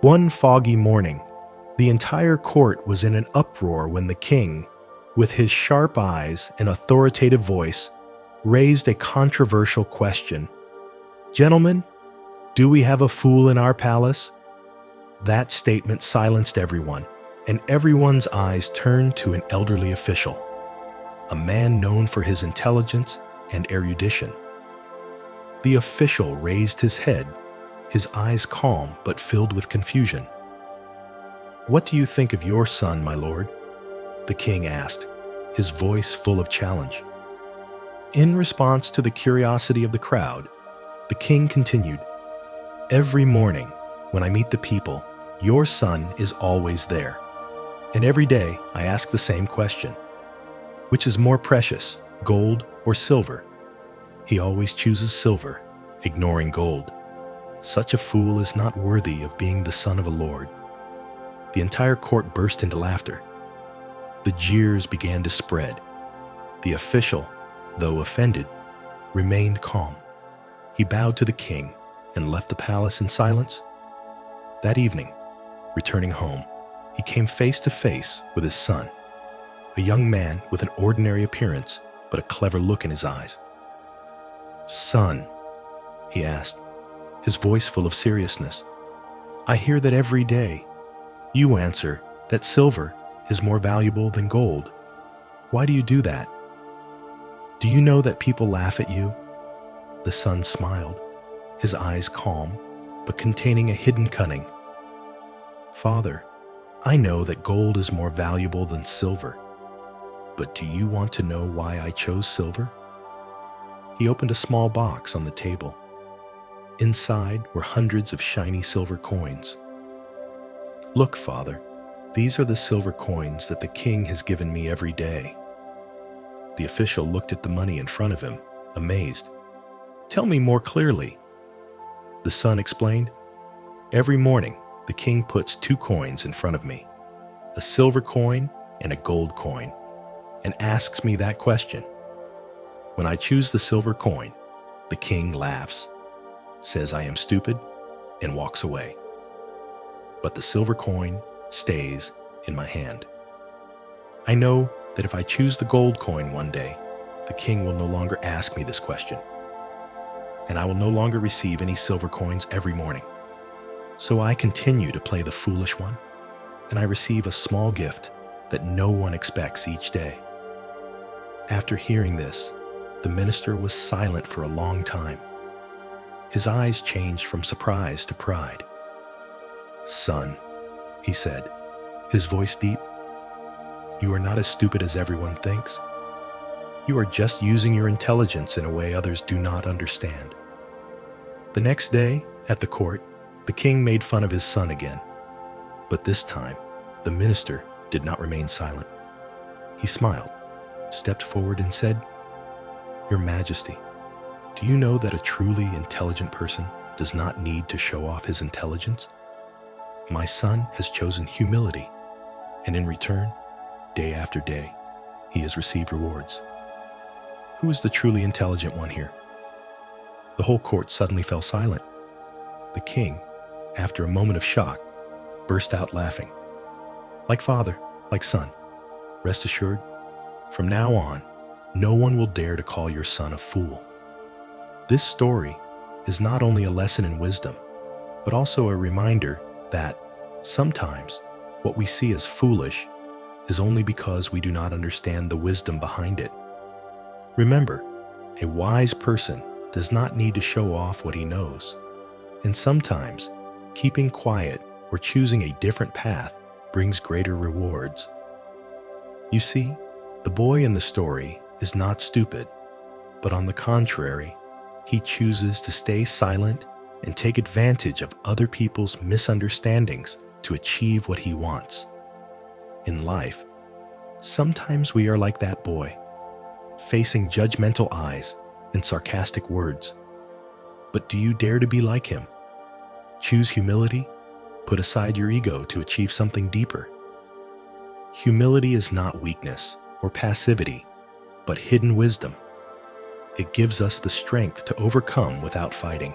One foggy morning, the entire court was in an uproar when the king, with his sharp eyes and authoritative voice, raised a controversial question. "Gentlemen, do we have a fool in our palace?" That statement silenced everyone, and everyone's eyes turned to an elderly official, a man known for his intelligence and erudition. The official raised his head, his eyes calm but filled with confusion. "What do you think of your son, my lord?" the king asked, his voice full of challenge. In response to the curiosity of the crowd, the king continued, "Every morning, when I meet the people, your son is always there. And every day I ask the same question. Which is more precious, gold or silver? He always chooses silver, ignoring gold. Such a fool is not worthy of being the son of a lord." The entire court burst into laughter. The jeers began to spread. The official, though offended, remained calm. He bowed to the king and left the palace in silence. That evening, returning home, he came face to face with his son, a young man with an ordinary appearance but a clever look in his eyes. "Son," he asked, his voice full of seriousness, "I hear that every day you answer that silver is more valuable than gold. Why do you do that? Do you know that people laugh at you?" The son smiled, his eyes calm, but containing a hidden cunning. "Father, I know that gold is more valuable than silver, but do you want to know why I chose silver?" He opened a small box on the table. Inside were hundreds of shiny silver coins. "Look, father, these are the silver coins that the king has given me every day." The official looked at the money in front of him, amazed. "Tell me more clearly." The son explained, "Every morning, the king puts 2 coins in front of me, a silver coin and a gold coin, and asks me that question. When I choose the silver coin, the king laughs, says I am stupid, and walks away. But the silver coin stays in my hand. I know that if I choose the gold coin one day, the king will no longer ask me this question, and I will no longer receive any silver coins every morning. So I continue to play the foolish one, and I receive a small gift that no one expects each day." After hearing this, the minister was silent for a long time. His eyes changed from surprise to pride. "Son," he said, his voice deep, "you are not as stupid as everyone thinks. You are just using your intelligence in a way others do not understand." The next day, at the court, the king made fun of his son again. But this time, the minister did not remain silent. He smiled, stepped forward and said, "Your Majesty, do you know that a truly intelligent person does not need to show off his intelligence? My son has chosen humility, and in return, day after day, he has received rewards. Who is the truly intelligent one here?" The whole court suddenly fell silent. The king, after a moment of shock, burst out laughing. "Like father, like son. Rest assured, from now on, no one will dare to call your son a fool." This story is not only a lesson in wisdom, but also a reminder that sometimes what we see as foolish is only because we do not understand the wisdom behind it. Remember, a wise person does not need to show off what he knows, and sometimes keeping quiet or choosing a different path brings greater rewards. You see, the boy in the story is not stupid, but on the contrary, he chooses to stay silent and take advantage of other people's misunderstandings to achieve what he wants. In life, sometimes we are like that boy, facing judgmental eyes and sarcastic words. But do you dare to be like him? Choose humility, put aside your ego to achieve something deeper. Humility is not weakness or passivity, but hidden wisdom. It gives us the strength to overcome without fighting.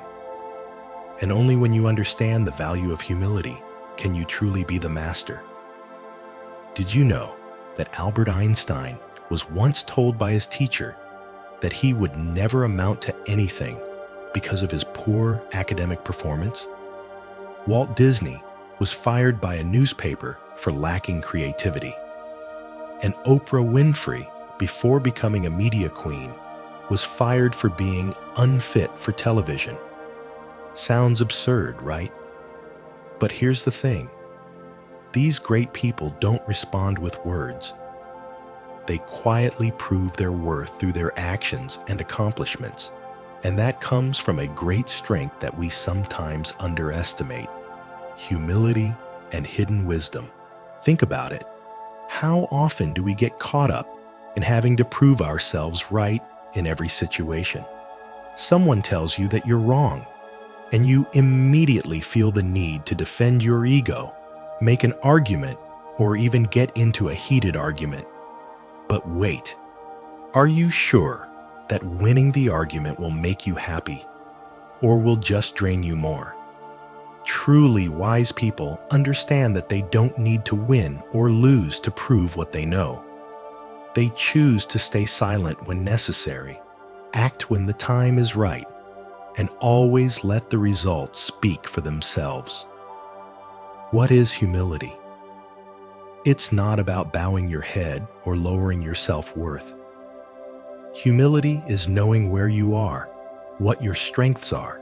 And only when you understand the value of humility can you truly be the master? Did you know that Albert Einstein was once told by his teacher that he would never amount to anything because of his poor academic performance? Walt Disney was fired by a newspaper for lacking creativity. And Oprah Winfrey, before becoming a media queen, was fired for being unfit for television. Sounds absurd, right? But here's the thing. These great people don't respond with words. They quietly prove their worth through their actions and accomplishments. And that comes from a great strength that we sometimes underestimate: humility and hidden wisdom. Think about it. How often do we get caught up in having to prove ourselves right in every situation? Someone tells you that you're wrong, and you immediately feel the need to defend your ego, make an argument, or even get into a heated argument. But wait, are you sure that winning the argument will make you happy, or will just drain you more? Truly wise people understand that they don't need to win or lose to prove what they know. They choose to stay silent when necessary, act when the time is right, and always let the results speak for themselves. What is humility? It's not about bowing your head or lowering your self-worth. Humility is knowing where you are, what your strengths are,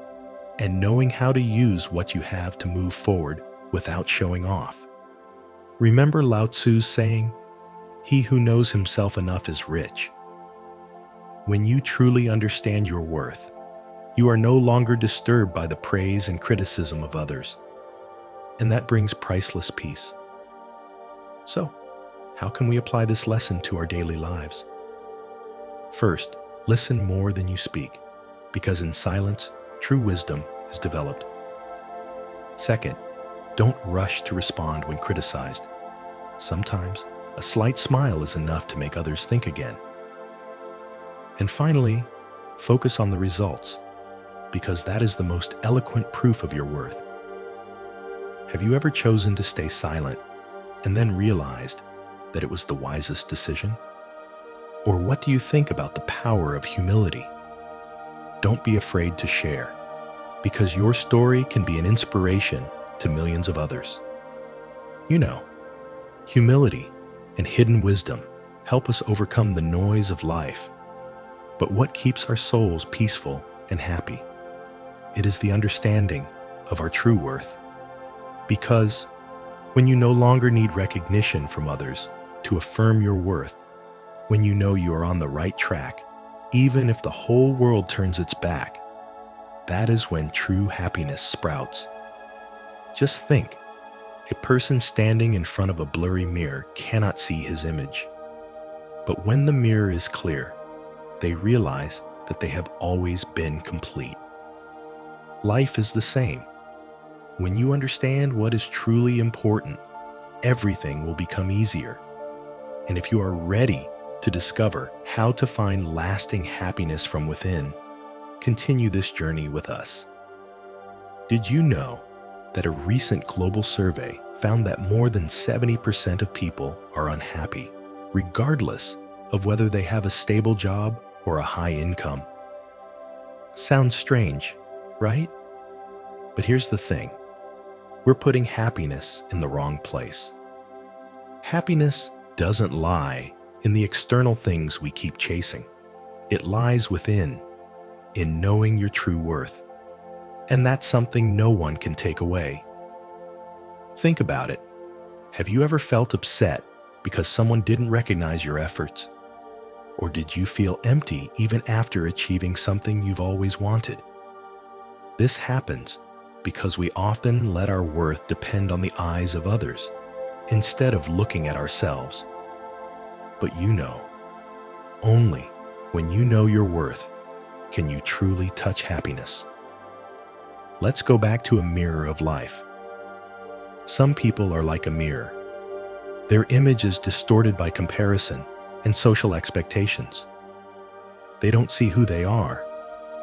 and knowing how to use what you have to move forward without showing off. Remember Lao Tzu's saying, "He who knows himself enough is rich." When you truly understand your worth, you are no longer disturbed by the praise and criticism of others, and that brings priceless peace. So, how can we apply this lesson to our daily lives? First, listen more than you speak, because in silence, true wisdom is developed. Second, don't rush to respond when criticized. Sometimes, a slight smile is enough to make others think again. And finally, focus on the results, because that is the most eloquent proof of your worth. Have you ever chosen to stay silent and then realized that it was the wisest decision? Or what do you think about the power of humility? Don't be afraid to share, because your story can be an inspiration to millions of others. You know, humility and hidden wisdom help us overcome the noise of life. But what keeps our souls peaceful and happy? It is the understanding of our true worth. Because when you no longer need recognition from others to affirm your worth, when you know you are on the right track, even if the whole world turns its back, that is when true happiness sprouts. Just think, a person standing in front of a blurry mirror cannot see his image. But when the mirror is clear, they realize that they have always been complete. Life is the same. When you understand what is truly important, everything will become easier. And if you are ready to discover how to find lasting happiness from within, continue this journey with us. Did you know that a recent global survey found that more than 70% of people are unhappy, regardless of whether they have a stable job or a high income? Sounds strange, right? But here's the thing. We're putting happiness in the wrong place. Happiness doesn't lie in the external things we keep chasing. It lies within, in knowing your true worth. And that's something no one can take away. Think about it. Have you ever felt upset because someone didn't recognize your efforts? Or did you feel empty even after achieving something you've always wanted? This happens because we often let our worth depend on the eyes of others instead of looking at ourselves. But you know, only when you know your worth can you truly touch happiness. Let's go back to a mirror of life. Some people are like a mirror. Their image is distorted by comparison and social expectations. They don't see who they are,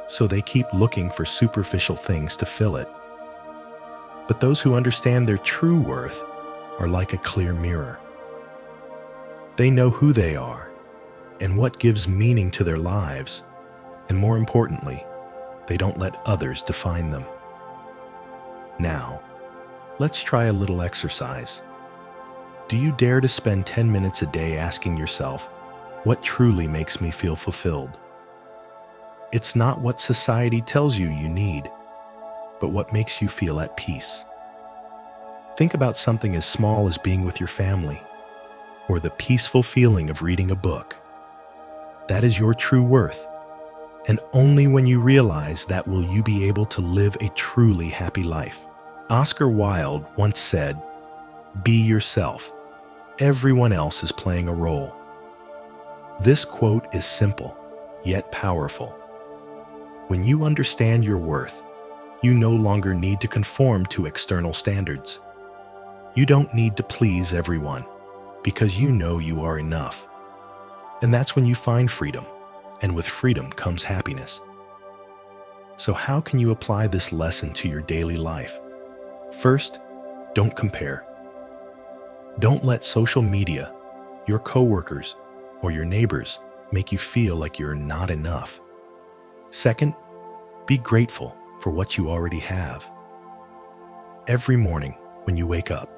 so they keep looking for superficial things to fill it. But those who understand their true worth are like a clear mirror. They know who they are and what gives meaning to their lives, and more importantly, they don't let others define them. Now, let's try a little exercise. Do you dare to spend 10 minutes a day asking yourself, what truly makes me feel fulfilled? It's not what society tells you you need, but what makes you feel at peace. Think about something as small as being with your family, or the peaceful feeling of reading a book. That is your true worth, and only when you realize that will you be able to live a truly happy life. Oscar Wilde once said, "Be yourself. Everyone else is playing a role." This quote is simple, yet powerful. When you understand your worth, you no longer need to conform to external standards. You don't need to please everyone, because you know you are enough. And that's when you find freedom, and with freedom comes happiness. So how can you apply this lesson to your daily life? First, don't compare. Don't let social media, your coworkers, or your neighbors make you feel like you're not enough. Second, be grateful for what you already have. Every morning when you wake up,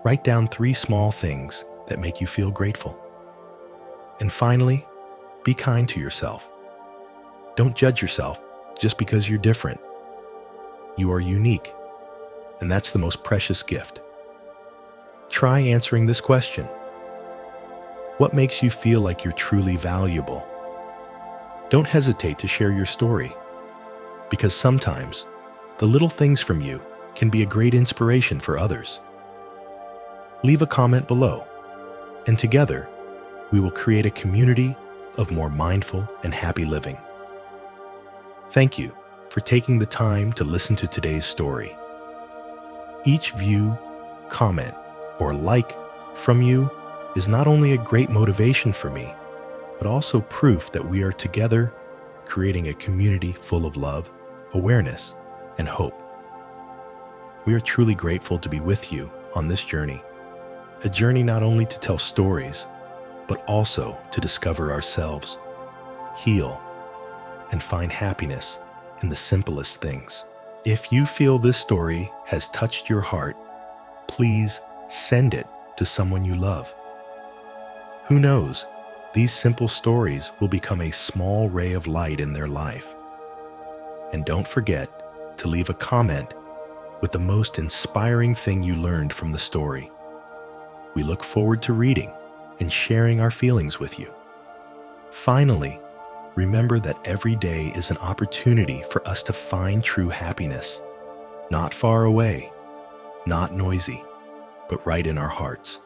write down 3 small things that make you feel grateful. And finally, be kind to yourself. Don't judge yourself just because you're different. You are unique, and that's the most precious gift. Try answering this question. What makes you feel like you're truly valuable? Don't hesitate to share your story, because sometimes the little things from you can be a great inspiration for others. Leave a comment below, and together, we will create a community of more mindful and happy living. Thank you for taking the time to listen to today's story. Each view, comment, or like from you is not only a great motivation for me, but also proof that we are together creating a community full of love, awareness, and hope. We are truly grateful to be with you on this journey, a journey not only to tell stories, but also to discover ourselves, heal, and find happiness in the simplest things. If you feel this story has touched your heart, please send it to someone you love. Who knows, these simple stories will become a small ray of light in their life. And don't forget to leave a comment with the most inspiring thing you learned from the story. We look forward to reading and sharing our feelings with you. Finally, remember that every day is an opportunity for us to find true happiness, not far away, not noisy, but right in our hearts.